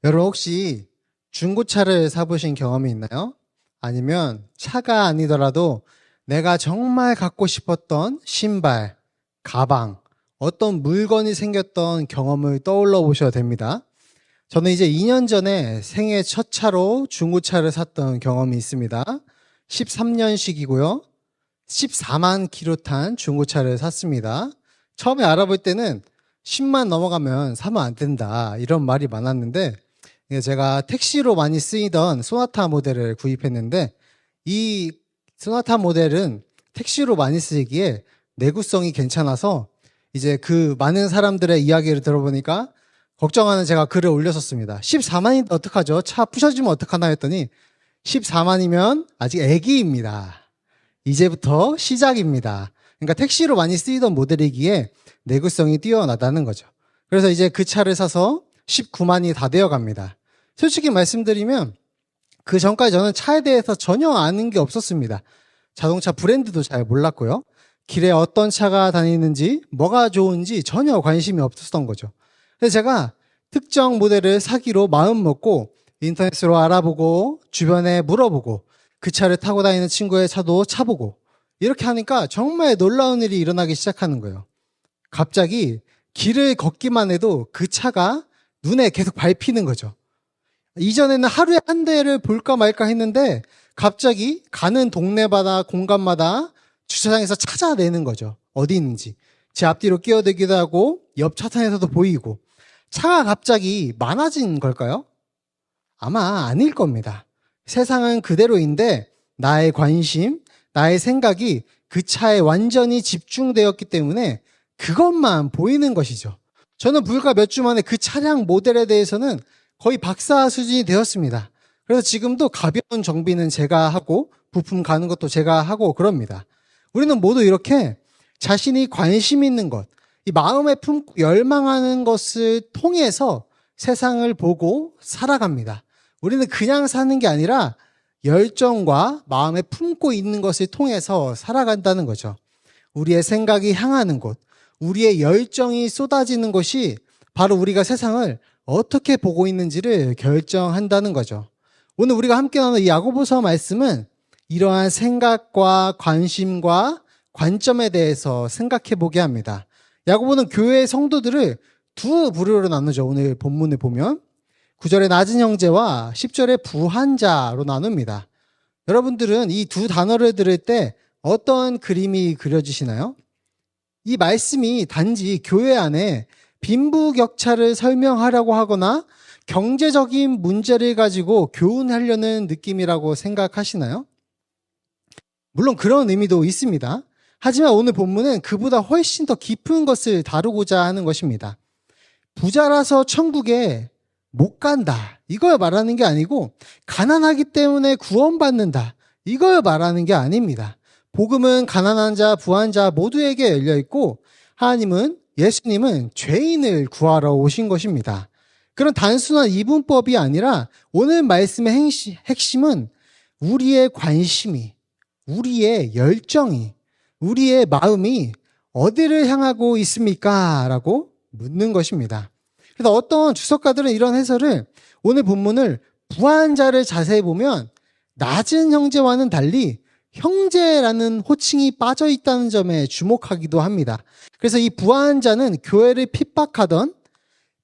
여러분 혹시 중고차를 사보신 경험이 있나요? 아니면 차가 아니더라도 내가 정말 갖고 싶었던 신발, 가방, 어떤 물건이 생겼던 경험을 떠올려 보셔도 됩니다. 저는 이제 2년 전에 생애 첫 차로 중고차를 샀던 경험이 있습니다. 13년식이고요. 14만 킬로 탄 중고차를 샀습니다. 처음에 알아볼 때는 10만 넘어가면 사면 안 된다 이런 말이 많았는데, 제가 택시로 많이 쓰이던 소나타 모델을 구입했는데, 이 소나타 모델은 택시로 많이 쓰이기에 내구성이 괜찮아서 이제 그 많은 사람들의 이야기를 들어보니까 걱정하는 제가 글을 올렸었습니다. 14만인데 어떡하죠? 차 부셔지면 어떡하나 했더니 14만이면 아직 애기입니다. 이제부터 시작입니다. 그러니까 택시로 많이 쓰이던 모델이기에 내구성이 뛰어나다는 거죠. 그래서 이제 그 차를 사서 19만이 다 되어 갑니다. 솔직히 말씀드리면 그 전까지 저는 차에 대해서 전혀 아는 게 없었습니다. 자동차 브랜드도 잘 몰랐고요. 길에 어떤 차가 다니는지 뭐가 좋은지 전혀 관심이 없었던 거죠. 그래서 제가 특정 모델을 사기로 마음 먹고 인터넷으로 알아보고 주변에 물어보고 그 차를 타고 다니는 친구의 차도 차보고 이렇게 하니까 정말 놀라운 일이 일어나기 시작하는 거예요. 갑자기 길을 걷기만 해도 그 차가 눈에 계속 밟히는 거죠. 이전에는 하루에 한 대를 볼까 말까 했는데 갑자기 가는 동네마다 공간마다 주차장에서 찾아내는 거죠. 어디 있는지. 제 앞뒤로 끼어들기도 하고 옆 차선에서도 보이고. 차가 갑자기 많아진 걸까요? 아마 아닐 겁니다. 세상은 그대로인데 나의 관심, 나의 생각이 그 차에 완전히 집중되었기 때문에 그것만 보이는 것이죠. 저는 불과 몇 주 만에 그 차량 모델에 대해서는 거의 박사 수준이 되었습니다. 그래서 지금도 가벼운 정비는 제가 하고 부품 가는 것도 제가 하고 그럽니다. 우리는 모두 이렇게 자신이 관심 있는 것, 이 마음에 품고 열망하는 것을 통해서 세상을 보고 살아갑니다. 우리는 그냥 사는 게 아니라 열정과 마음에 품고 있는 것을 통해서 살아간다는 거죠. 우리의 생각이 향하는 곳, 우리의 열정이 쏟아지는 것이 바로 우리가 세상을 어떻게 보고 있는지를 결정한다는 거죠. 오늘 우리가 함께 나눈 이 야고보서 말씀은 이러한 생각과 관심과 관점에 대해서 생각해 보게 합니다. 야고보는 교회의 성도들을 두 부류로 나누죠. 오늘 본문을 보면 9절에 낮은 형제와 10절에 부한 자로 나눕니다. 여러분들은 이 두 단어를 들을 때 어떤 그림이 그려지시나요? 이 말씀이 단지 교회 안에 빈부격차를 설명하려고 하거나 경제적인 문제를 가지고 교훈하려는 느낌이라고 생각하시나요? 물론 그런 의미도 있습니다. 하지만 오늘 본문은 그보다 훨씬 더 깊은 것을 다루고자 하는 것입니다. 부자라서 천국에 못 간다, 이걸 말하는 게 아니고 가난하기 때문에 구원받는다, 이걸 말하는 게 아닙니다. 복음은 가난한 자, 부한 자 모두에게 열려있고 하나님은, 예수님은 죄인을 구하러 오신 것입니다. 그런 단순한 이분법이 아니라 오늘 말씀의 핵심은 우리의 관심이, 우리의 열정이, 우리의 마음이 어디를 향하고 있습니까? 라고 묻는 것입니다. 그래서 어떤 주석가들은 이런 해설을, 오늘 본문을 부한 자를 자세히 보면 낮은 형제와는 달리 형제라는 호칭이 빠져 있다는 점에 주목하기도 합니다. 그래서 이 부한 자는 교회를 핍박하던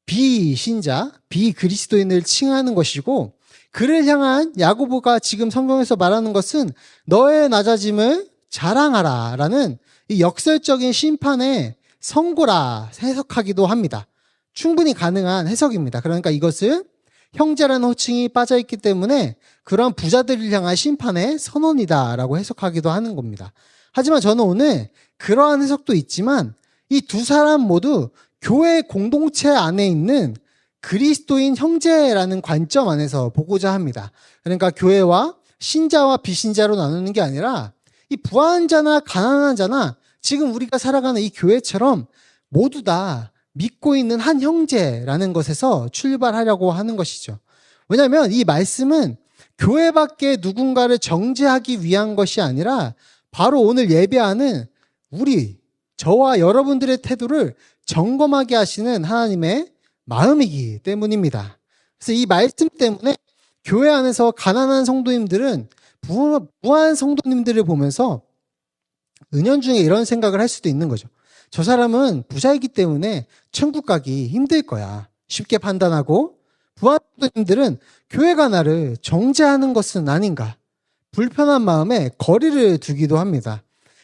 비신자, 비그리스도인을 칭하는 것이고, 그를 향한 야고보가 지금 성경에서 말하는 것은 너의 낮아짐을 자랑하라 라는 이 역설적인 심판의 선고라 해석하기도 합니다. 충분히 가능한 해석입니다. 그러니까 이것을 형제라는 호칭이 빠져있기 때문에 그런 부자들을 향한 심판의 선언이다라고 해석하기도 하는 겁니다. 하지만 저는 오늘 그러한 해석도 있지만 이 두 사람 모두 교회 공동체 안에 있는 그리스도인 형제라는 관점 안에서 보고자 합니다. 그러니까 교회와 신자와 비신자로 나누는 게 아니라 이 부한 자나 가난한 자나 지금 우리가 살아가는 이 교회처럼 모두 다 믿고 있는 한 형제라는 것에서 출발하려고 하는 것이죠. 왜냐하면 이 말씀은 교회 밖에 누군가를 정죄하기 위한 것이 아니라 바로 오늘 예배하는 저와 여러분들의 태도를 점검하게 하시는 하나님의 마음이기 때문입니다. 그래서 이 말씀 때문에 교회 안에서 가난한 성도님들은 부한 성도님들을 보면서 은연중에 이런 생각을 할 수도 있는 거죠. 저 사람은 부자이기 때문에 천국 가기 힘들 거야. 쉽게 판단하고 부한 성도님들은 교회가 나를 정죄하는 것은 아닌가. 불편한 마음에 거리를 두기도 합니다.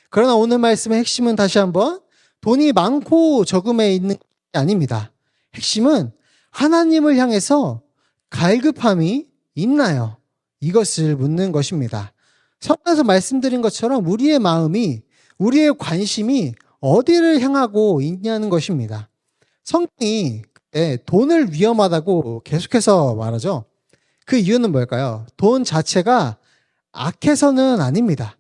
그러나 오늘 말씀의 핵심은 다시 한번 돈이 많고 적음에 있는 게 아닙니다. 핵심은 하나님을 향해서 갈급함이 있나요? 이것을 묻는 것입니다. 성경에서 말씀드린 것처럼 우리의 마음이, 우리의 관심이 어디를 향하고 있냐는 것입니다. 성경이 돈을 위험하다고 계속해서 말하죠. 그 이유는 뭘까요? 돈 자체가 악해서는 아닙니다.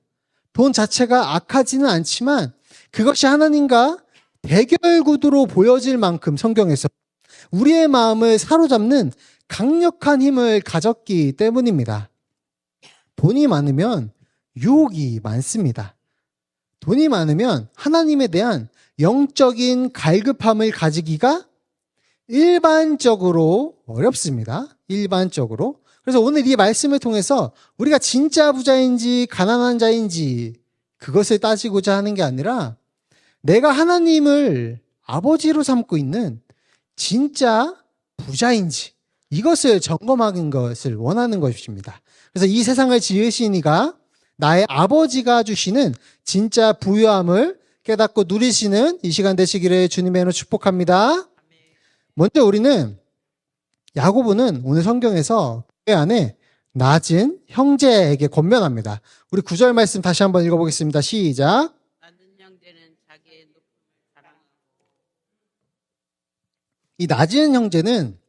돈 자체가 악하지는 않지만 그것이 하나님과 대결 구도로 보여질 만큼 성경에서 우리의 마음을 사로잡는 강력한 힘을 가졌기 때문입니다. 돈이 많으면 유혹이 많습니다. 돈이 많으면 하나님에 대한 영적인 갈급함을 가지기가 일반적으로 어렵습니다. 일반적으로. 그래서 오늘 이 말씀을 통해서 우리가 진짜 부자인지 가난한 자인지 그것을 따지고자 하는 게 아니라 내가 하나님을 아버지로 삼고 있는 진짜 부자인지 이것을 점검하는 것을 원하는 것입니다. 그래서 이 세상을 지으신 이가 나의 아버지가 주시는 진짜 부유함을 깨닫고 누리시는 이 시간 되시기를 주님의 이름으로 축복합니다. 먼저 우리는 야고보는 오늘 성경에서 교회 안에 낮은 형제에게 권면합니다. 우리 9절 말씀 다시 한번 읽어보겠습니다. 시작. 낮은 형제는 자기의 높음을 자랑하고. 이 낮은 형제는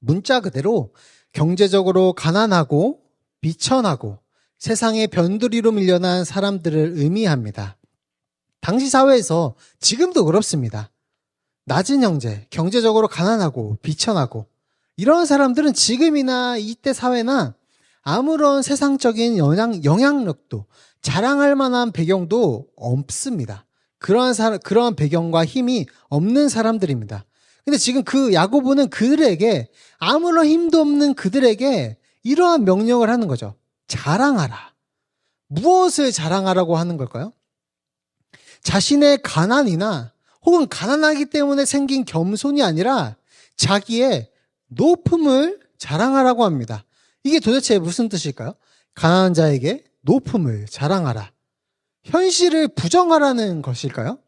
문자 그대로 경제적으로 가난하고 비천하고 세상의 변두리로 밀려난 사람들을 의미합니다. 당시 사회에서 지금도 그렇습니다. 낮은 형제, 경제적으로 가난하고 비천하고 이런 사람들은 지금이나 이때 사회나 아무런 세상적인 영향력도 자랑할 만한 배경도 없습니다. 그러한 배경과 힘이 없는 사람들입니다. 근데 지금 그 야고보는 그들에게 아무런 힘도 없는 그들에게 이러한 명령을 하는 거죠. 자랑하라. 무엇을 자랑하라고 하는 걸까요? 자신의 가난이나 혹은 가난하기 때문에 생긴 겸손이 아니라 자기의 높음을 자랑하라고 합니다. 이게 도대체 무슨 뜻일까요? 가난한 자에게 높음을 자랑하라. 현실을 부정하라는 것일까요?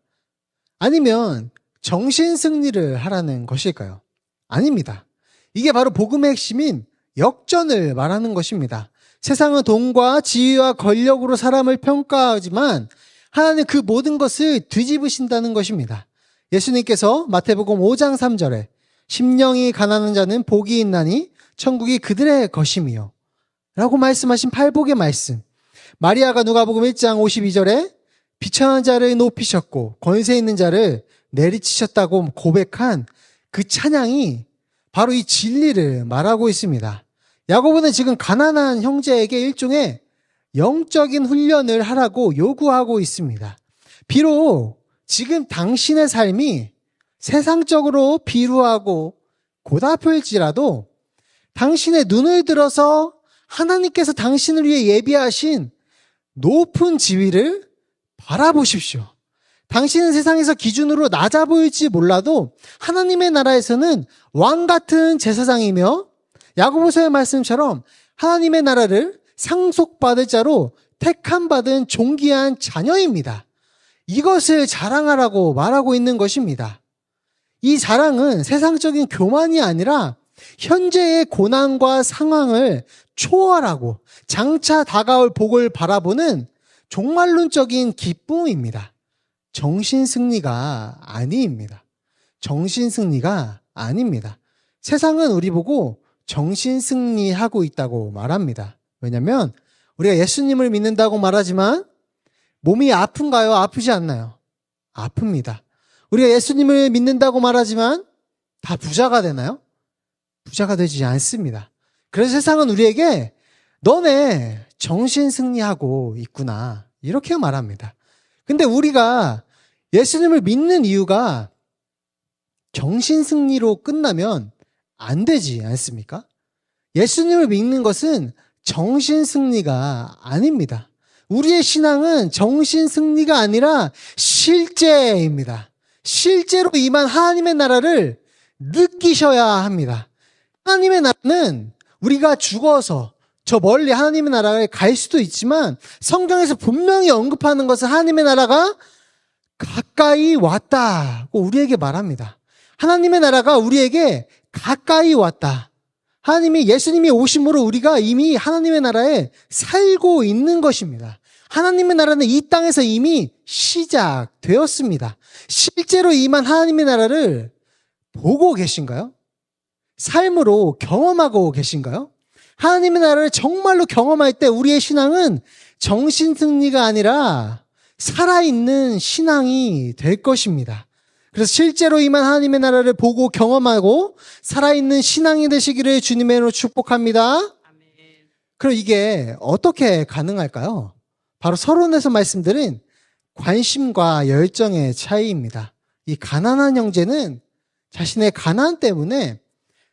아니면 정신승리를 하라는 것일까요? 아닙니다. 이게 바로 복음의 핵심인 역전을 말하는 것입니다. 세상은 돈과 지위와 권력으로 사람을 평가하지만 하나님 그 모든 것을 뒤집으신다는 것입니다. 예수님께서 마태복음 5장 3절에 심령이 가난한 자는 복이 있나니 천국이 그들의 것임이요 라고 말씀하신 팔복의 말씀. 마리아가 누가복음 1장 52절에 비천한 자를 높이셨고 권세 있는 자를 내리치셨다고 고백한 그 찬양이 바로 이 진리를 말하고 있습니다. 야고보는 지금 가난한 형제에게 일종의 영적인 훈련을 하라고 요구하고 있습니다. 비록 지금 당신의 삶이 세상적으로 비루하고 고달플지라도 당신의 눈을 들어서 하나님께서 당신을 위해 예비하신 높은 지위를 바라보십시오. 당신은 세상에서 기준으로 낮아 보일지 몰라도 하나님의 나라에서는 왕 같은 제사장이며 야고보서의 말씀처럼 하나님의 나라를 상속받을 자로 택함받은 존귀한 자녀입니다. 이것을 자랑하라고 말하고 있는 것입니다. 이 자랑은 세상적인 교만이 아니라 현재의 고난과 상황을 초월하고 장차 다가올 복을 바라보는 종말론적인 기쁨입니다. 정신승리가 아닙니다. 정신승리가 아닙니다. 세상은 우리 보고 정신승리하고 있다고 말합니다. 왜냐하면 우리가 예수님을 믿는다고 말하지만 몸이 아픈가요? 아프지 않나요? 아픕니다. 우리가 예수님을 믿는다고 말하지만 다 부자가 되나요? 부자가 되지 않습니다. 그래서 세상은 우리에게 너네 정신승리하고 있구나 이렇게 말합니다. 근데 우리가 예수님을 믿는 이유가 정신승리로 끝나면 안 되지 않습니까? 예수님을 믿는 것은 정신 승리가 아닙니다. 우리의 신앙은 정신 승리가 아니라 실제입니다. 실제로 임한 하나님의 나라를 느끼셔야 합니다. 하나님의 나라는 우리가 죽어서 저 멀리 하나님의 나라에 갈 수도 있지만 성경에서 분명히 언급하는 것은 하나님의 나라가 가까이 왔다고 우리에게 말합니다. 하나님의 나라가 우리에게 가까이 왔다. 예수님이 오심으로 우리가 이미 하나님의 나라에 살고 있는 것입니다. 하나님의 나라는 이 땅에서 이미 시작되었습니다. 실제로 임한 하나님의 나라를 보고 계신가요? 삶으로 경험하고 계신가요? 하나님의 나라를 정말로 경험할 때 우리의 신앙은 정신 승리가 아니라 살아있는 신앙이 될 것입니다. 그래서 실제로 임한 하나님의 나라를 보고 경험하고 살아있는 신앙이 되시기를 주님의 이름으로 축복합니다. 아멘. 그럼 이게 어떻게 가능할까요? 바로 서론에서 말씀드린 관심과 열정의 차이입니다. 이 가난한 형제는 자신의 가난 때문에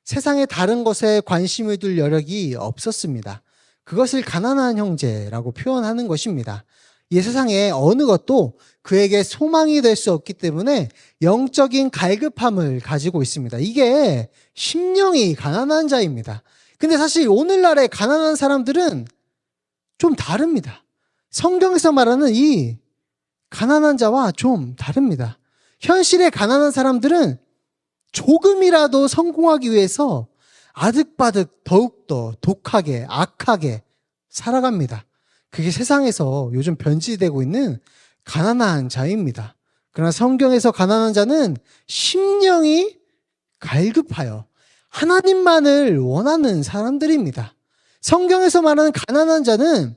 세상의 다른 것에 관심을 둘 여력이 없었습니다. 그것을 가난한 형제라고 표현하는 것입니다. 이 세상에 어느 것도 그에게 소망이 될 수 없기 때문에 영적인 갈급함을 가지고 있습니다. 이게 심령이 가난한 자입니다. 근데 사실 오늘날의 가난한 사람들은 좀 다릅니다. 성경에서 말하는 이 가난한 자와 좀 다릅니다. 현실의 가난한 사람들은 조금이라도 성공하기 위해서 아득바득 더욱더 독하게 악하게 살아갑니다. 그게 세상에서 요즘 변질되고 있는 가난한 자입니다. 그러나 성경에서 가난한 자는 심령이 갈급하여 하나님만을 원하는 사람들입니다. 성경에서 말하는 가난한 자는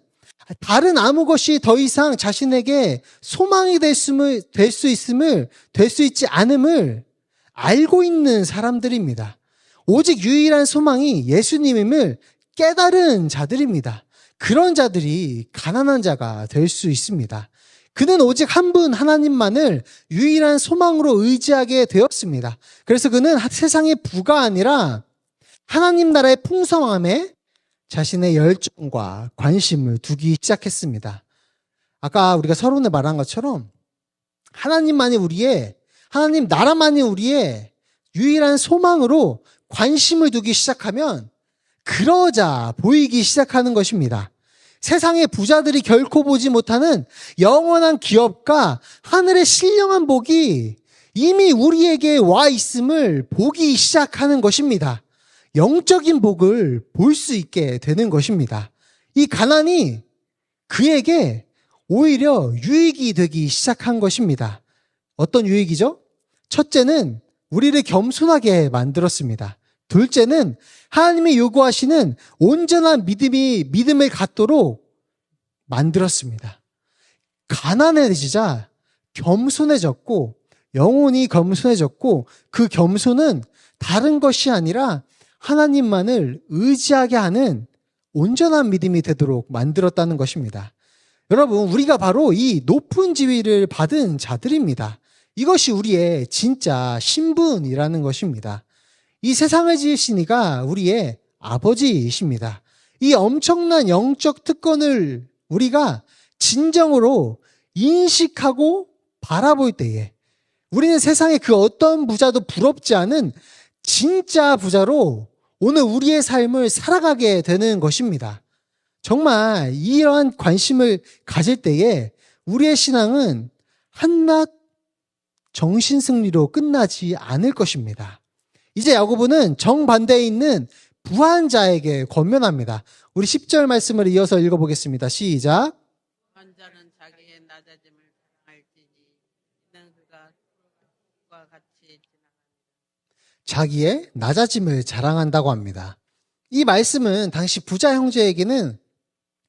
다른 아무 것이 더 이상 자신에게 소망이 될 수 있지 않음을 알고 있는 사람들입니다. 오직 유일한 소망이 예수님임을 깨달은 자들입니다. 그런 자들이 가난한 자가 될 수 있습니다. 그는 오직 한 분 하나님만을 유일한 소망으로 의지하게 되었습니다. 그래서 그는 세상의 부가 아니라 하나님 나라의 풍성함에 자신의 열정과 관심을 두기 시작했습니다. 아까 우리가 서론에 말한 것처럼 하나님 나라만이 우리의 유일한 소망으로 관심을 두기 시작하면 그러자 보이기 시작하는 것입니다. 세상의 부자들이 결코 보지 못하는 영원한 기업과 하늘의 신령한 복이 이미 우리에게 와 있음을 보기 시작하는 것입니다. 영적인 복을 볼 수 있게 되는 것입니다. 이 가난이 그에게 오히려 유익이 되기 시작한 것입니다. 어떤 유익이죠? 첫째는 우리를 겸손하게 만들었습니다. 둘째는 하나님이 요구하시는 온전한 믿음을 갖도록 만들었습니다. 가난해지자 겸손해졌고 영혼이 겸손해졌고 그 겸손은 다른 것이 아니라 하나님만을 의지하게 하는 온전한 믿음이 되도록 만들었다는 것입니다. 여러분, 우리가 바로 이 높은 지위를 받은 자들입니다. 이것이 우리의 진짜 신분이라는 것입니다. 이 세상을 지으신 이가 우리의 아버지이십니다. 이 엄청난 영적 특권을 우리가 진정으로 인식하고 바라볼 때에 우리는 세상의 그 어떤 부자도 부럽지 않은 진짜 부자로 오늘 우리의 삶을 살아가게 되는 것입니다. 정말 이러한 관심을 가질 때에 우리의 신앙은 한낱 정신승리로 끝나지 않을 것입니다. 이제 야고보는 정반대에 있는 부한 자에게 권면합니다. 우리 10절 말씀을 이어서 읽어보겠습니다. 시작. 부한 자는 자기의 낮아짐을 자랑할지니 이는 그가 과 같이 지나간다. 자기의 낮아짐을 자랑한다고 합니다. 이 말씀은 당시 부자 형제에게는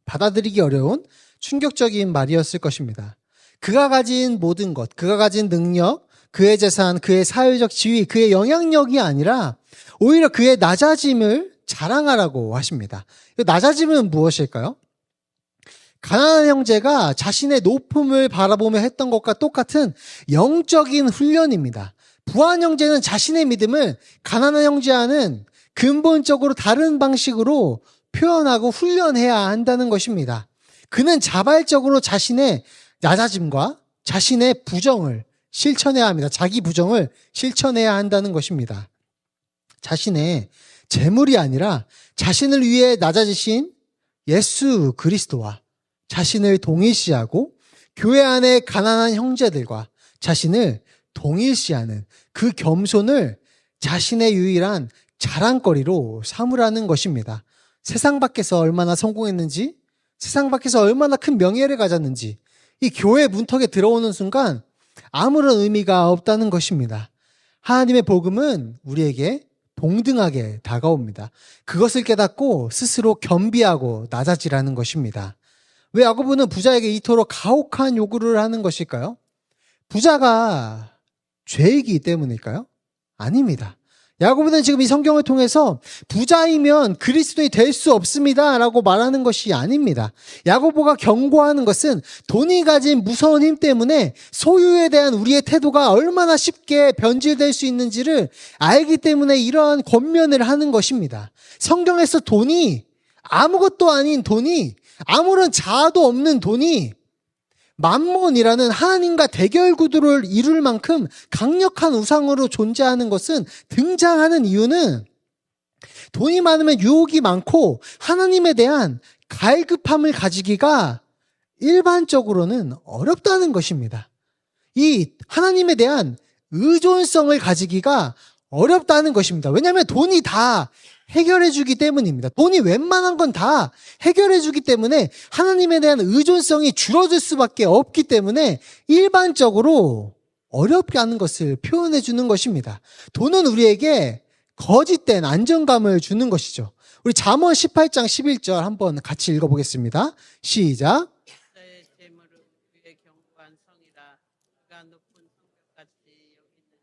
받아들이기 어려운 충격적인 말이었을 것입니다. 그가 가진 모든 것, 그가 가진 능력, 그의 재산, 그의 사회적 지위, 그의 영향력이 아니라 오히려 그의 낮아짐을 자랑하라고 하십니다. 낮아짐은 무엇일까요? 가난한 형제가 자신의 높음을 바라보며 했던 것과 똑같은 영적인 훈련입니다. 부한 형제는 자신의 믿음을 가난한 형제와는 근본적으로 다른 방식으로 표현하고 훈련해야 한다는 것입니다. 그는 자발적으로 자신의 낮아짐과 자신의 부정을 실천해야 합니다. 자기 부정을 실천해야 한다는 것입니다. 자신의 재물이 아니라 자신을 위해 낮아지신 예수 그리스도와 자신을 동일시하고 교회 안의 가난한 형제들과 자신을 동일시하는 그 겸손을 자신의 유일한 자랑거리로 삼으라는 것입니다. 세상 밖에서 얼마나 성공했는지, 세상 밖에서 얼마나 큰 명예를 가졌는지 이 교회 문턱에 들어오는 순간 아무런 의미가 없다는 것입니다. 하나님의 복음은 우리에게 동등하게 다가옵니다. 그것을 깨닫고 스스로 겸비하고 낮아지라는 것입니다. 왜 야고보는 부자에게 이토록 가혹한 요구를 하는 것일까요? 부자가 죄이기 때문일까요? 아닙니다. 야고보는 지금 이 성경을 통해서 부자이면 그리스도인이 될 수 없습니다 라고 말하는 것이 아닙니다. 야고보가 경고하는 것은 돈이 가진 무서운 힘 때문에 소유에 대한 우리의 태도가 얼마나 쉽게 변질될 수 있는지를 알기 때문에 이러한 권면을 하는 것입니다. 성경에서 돈이, 아무것도 아닌 돈이, 아무런 자아도 없는 돈이 맘몬이라는 하나님과 대결 구도를 이룰 만큼 강력한 우상으로 존재하는 것은, 등장하는 이유는 돈이 많으면 유혹이 많고 하나님에 대한 갈급함을 가지기가 일반적으로는 어렵다는 것입니다. 이 하나님에 대한 의존성을 가지기가 어렵다는 것입니다. 왜냐하면 돈이 다 해결해주기 때문입니다. 돈이 웬만한 건 다 해결해주기 때문에 하나님에 대한 의존성이 줄어들 수밖에 없기 때문에 일반적으로 어렵게 하는 것을 표현해주는 것입니다. 돈은 우리에게 거짓된 안정감을 주는 것이죠. 우리 잠언 18장 11절 한번 같이 읽어보겠습니다. 시작. 자의 재물을 위에 경고한 성이라 그가 높은 성벽같이 여기느니라.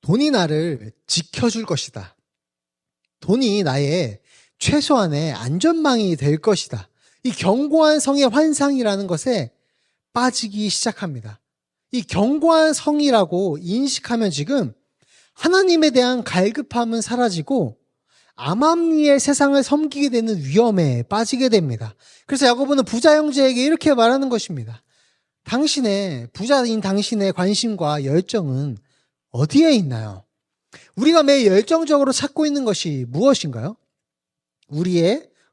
돈이 나를 지켜줄 것이다. 돈이 나의 최소한의 안전망이 될 것이다. 이 견고한 성의 환상이라는 것에 빠지기 시작합니다. 이 견고한 성이라고 인식하면 지금 하나님에 대한 갈급함은 사라지고 암암리의 세상을 섬기게 되는 위험에 빠지게 됩니다. 그래서 야고보는 부자 형제에게 이렇게 말하는 것입니다. 부자인 당신의 관심과 열정은 어디에 있나요? 우리가 매일 열정적으로 찾고 있는 것이 무엇인가요?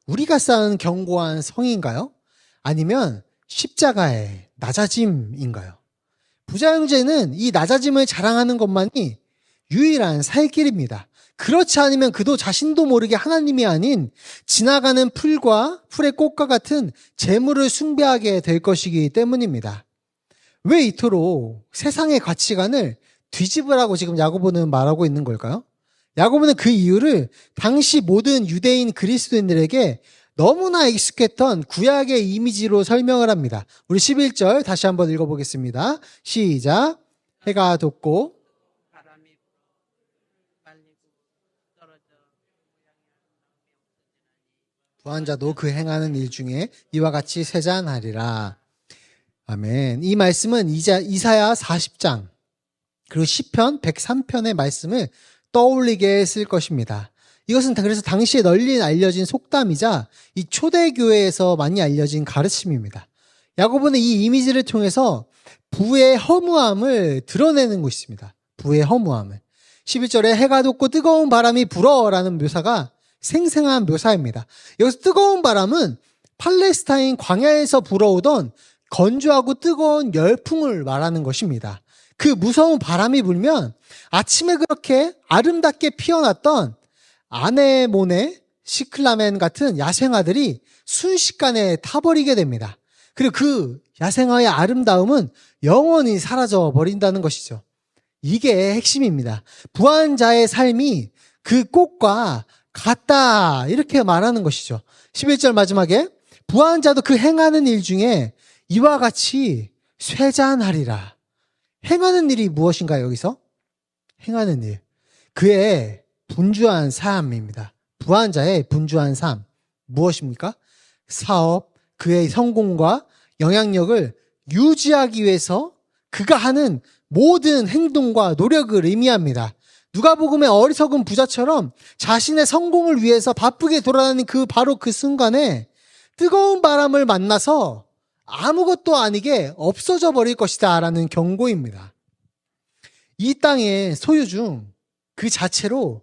우리가 쌓은 견고한 성인가요? 아니면 십자가의 낮아짐인가요? 부자 형제는 이 낮아짐을 자랑하는 것만이 유일한 살 길입니다. 그렇지 않으면 그도 자신도 모르게 하나님이 아닌 지나가는 풀의 꽃과 같은 재물을 숭배하게 될 것이기 때문입니다. 왜 이토록 세상의 가치관을 뒤집으라고 지금 야고보는 말하고 있는 걸까요? 야고보는 그 이유를 당시 모든 유대인 그리스도인들에게 너무나 익숙했던 구약의 이미지로 설명을 합니다. 우리 11절 다시 한번 읽어보겠습니다. 시작. 해가 돋고 바람이 말리고 떨어져 부한 자도 그 행하는 일 중에 이와 같이 세잔하리라. 아멘. 이 말씀은 이사야 40장 그리고 시편 103편의 말씀을 떠올리게 쓸 것입니다. 이것은 그래서 당시에 널리 알려진 속담이자 이 초대교회에서 많이 알려진 가르침입니다. 야고보는 이 이미지를 통해서 부의 허무함을 드러내는 것입니다. 부의 허무함을. 11절에 해가 돋고 뜨거운 바람이 불어라는 묘사가 생생한 묘사입니다. 여기서 뜨거운 바람은 팔레스타인 광야에서 불어오던 건조하고 뜨거운 열풍을 말하는 것입니다. 그 무서운 바람이 불면 아침에 그렇게 아름답게 피어났던 아네몬의 시클라멘 같은 야생화들이 순식간에 타버리게 됩니다. 그리고 그 야생화의 아름다움은 영원히 사라져 버린다는 것이죠. 이게 핵심입니다. 부한 자의 삶이 그 꽃과 같다 이렇게 말하는 것이죠. 11절 마지막에 부한 자도 그 행하는 일 중에 이와 같이 쇠잔하리라. 행하는 일이 무엇인가요? 여기서 행하는 일, 그의 분주한 삶입니다. 부한 자의 분주한 삶 무엇입니까? 사업, 그의 성공과 영향력을 유지하기 위해서 그가 하는 모든 행동과 노력을 의미합니다. 누가복음의 어리석은 부자처럼 자신의 성공을 위해서 바쁘게 돌아다니는 바로 그 순간에 뜨거운 바람을 만나서 아무것도 아니게 없어져 버릴 것이다 라는 경고입니다. 이 땅의 소유중 그 자체로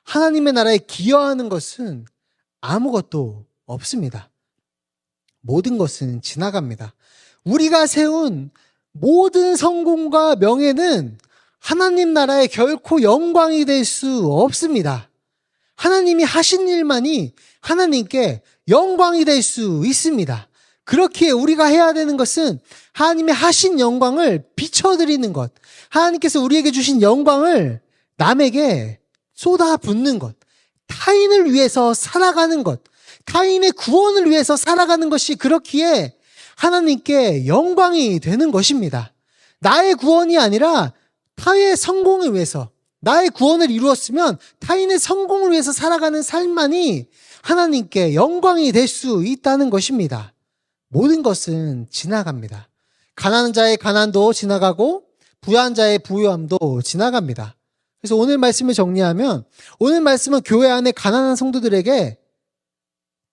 하나님의 나라에 기여하는 것은 아무것도 없습니다. 모든 것은 지나갑니다. 우리가 세운 모든 성공과 명예는 하나님 나라에 결코 영광이 될 수 없습니다. 하나님이 하신 일만이 하나님께 영광이 될 수 있습니다. 그렇기에 우리가 해야 되는 것은 하나님이 하신 영광을 비춰드리는 것, 하나님께서 우리에게 주신 영광을 남에게 쏟아붓는 것, 타인을 위해서 살아가는 것, 타인의 구원을 위해서 살아가는 것이 그렇기에 하나님께 영광이 되는 것입니다. 나의 구원이 아니라 타인의 성공을 위해서, 나의 구원을 이루었으면 타인의 성공을 위해서 살아가는 삶만이 하나님께 영광이 될 수 있다는 것입니다. 모든 것은 지나갑니다. 가난한 자의 가난도 지나가고 부유한 자의 부유함도 지나갑니다. 그래서 오늘 말씀을 정리하면, 오늘 말씀은 교회 안에 가난한 성도들에게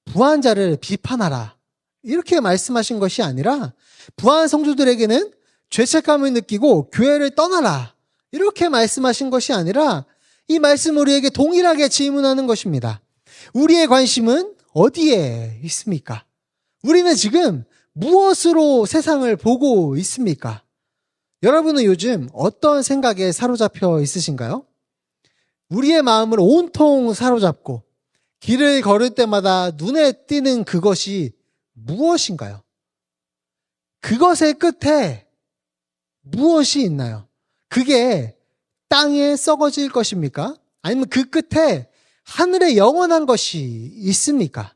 부한 자를 비판하라 이렇게 말씀하신 것이 아니라, 부한 성도들에게는 죄책감을 느끼고 교회를 떠나라 이렇게 말씀하신 것이 아니라, 이 말씀 우리에게 동일하게 질문하는 것입니다. 우리의 관심은 어디에 있습니까? 우리는 지금 무엇으로 세상을 보고 있습니까? 여러분은 요즘 어떤 생각에 사로잡혀 있으신가요? 우리의 마음을 온통 사로잡고 길을 걸을 때마다 눈에 띄는 그것이 무엇인가요? 그것의 끝에 무엇이 있나요? 그게 땅에 썩어질 것입니까? 아니면 그 끝에 하늘에 영원한 것이 있습니까?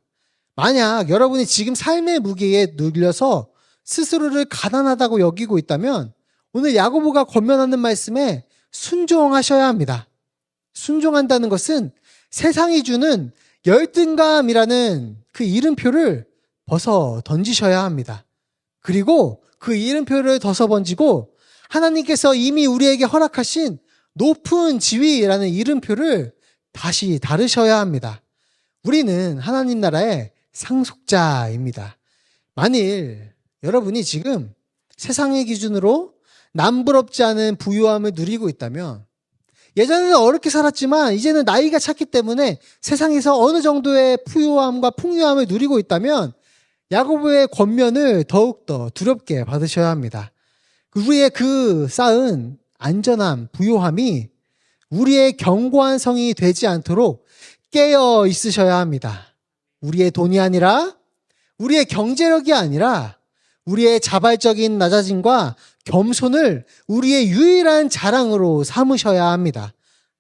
만약 여러분이 지금 삶의 무게에 눌려서 스스로를 가난하다고 여기고 있다면 오늘 야고보가 권면하는 말씀에 순종하셔야 합니다. 순종한다는 것은 세상이 주는 열등감이라는 그 이름표를 벗어 던지셔야 합니다. 그리고 그 이름표를 벗어 던지고 하나님께서 이미 우리에게 허락하신 높은 지위라는 이름표를 다시 다루셔야 합니다. 우리는 하나님 나라의 상속자입니다. 만일 여러분이 지금 세상의 기준으로 남부럽지 않은 부유함을 누리고 있다면, 예전에는 어렵게 살았지만 이제는 나이가 찼기 때문에 세상에서 어느 정도의 부유함과 풍요함을 누리고 있다면 야고보의 권면을 더욱더 두렵게 받으셔야 합니다. 우리의 그 쌓은 안전함, 부유함이 우리의 견고한 성이 되지 않도록 깨어 있으셔야 합니다. 우리의 돈이 아니라, 우리의 경제력이 아니라 우리의 자발적인 낮아짐과 겸손을 우리의 유일한 자랑으로 삼으셔야 합니다.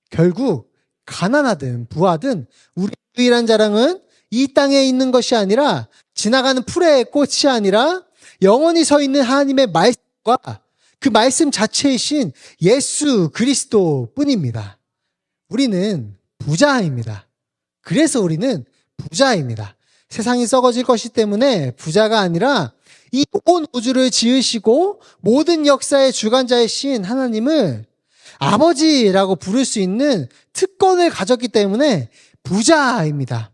결국 가난하든 부하든 우리의 유일한 자랑은 이 땅에 있는 것이 아니라, 지나가는 풀의 꽃이 아니라 영원히 서 있는 하나님의 말씀과 그 말씀 자체이신 예수 그리스도 뿐입니다. 우리는 부자입니다. 그래서 우리는 부자입니다. 세상이 썩어질 것이 때문에 부자가 아니라 이 온 우주를 지으시고 모든 역사의 주관자이신 하나님을 아버지라고 부를 수 있는 특권을 가졌기 때문에 부자입니다.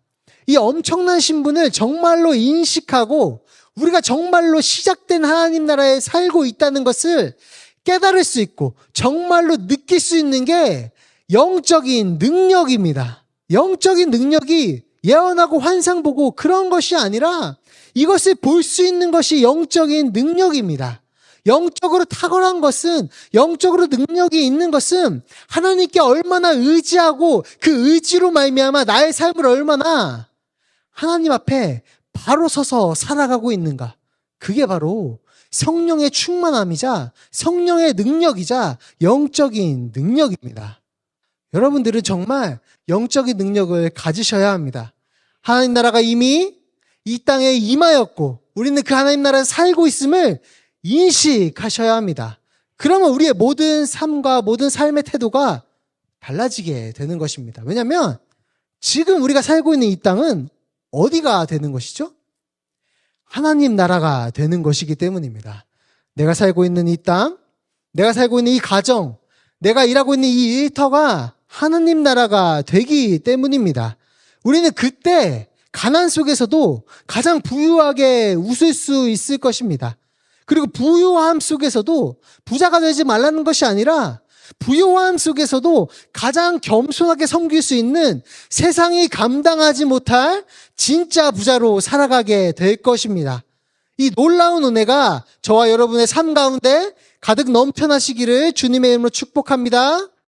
이 엄청난 신분을 정말로 인식하고 우리가 정말로 시작된 하나님 나라에 살고 있다는 것을 깨달을 수 있고 정말로 느낄 수 있는 게 영적인 능력입니다. 영적인 능력이 예언하고 환상 보고 그런 것이 아니라 이것을 볼 수 있는 것이 영적인 능력입니다. 영적으로 탁월한 것은, 영적으로 능력이 있는 것은 하나님께 얼마나 의지하고 그 의지로 말미암아 나의 삶을 얼마나 하나님 앞에 바로 서서 살아가고 있는가. 그게 바로 성령의 충만함이자 성령의 능력이자 영적인 능력입니다. 여러분들은 정말 영적인 능력을 가지셔야 합니다. 하나님 나라가 이미 이 땅에 임하였고 우리는 그 하나님 나라에 살고 있음을 인식하셔야 합니다. 그러면 우리의 모든 삶과 모든 삶의 태도가 달라지게 되는 것입니다. 왜냐하면 지금 우리가 살고 있는 이 땅은 어디가 되는 것이죠? 하나님 나라가 되는 것이기 때문입니다. 내가 살고 있는 이 땅, 내가 살고 있는 이 가정, 내가 일하고 있는 이 일터가 하느님 나라가 되기 때문입니다. 우리는 그때 가난 속에서도 가장 부유하게 웃을 수 있을 것입니다. 그리고 부유함 속에서도 부자가 되지 말라는 것이 아니라 부유함 속에서도 가장 겸손하게 섬길 수 있는 세상이 감당하지 못할 진짜 부자로 살아가게 될 것입니다. 이 놀라운 은혜가 저와 여러분의 삶 가운데 가득 넘쳐나시기를 주님의 이름으로 축복합니다.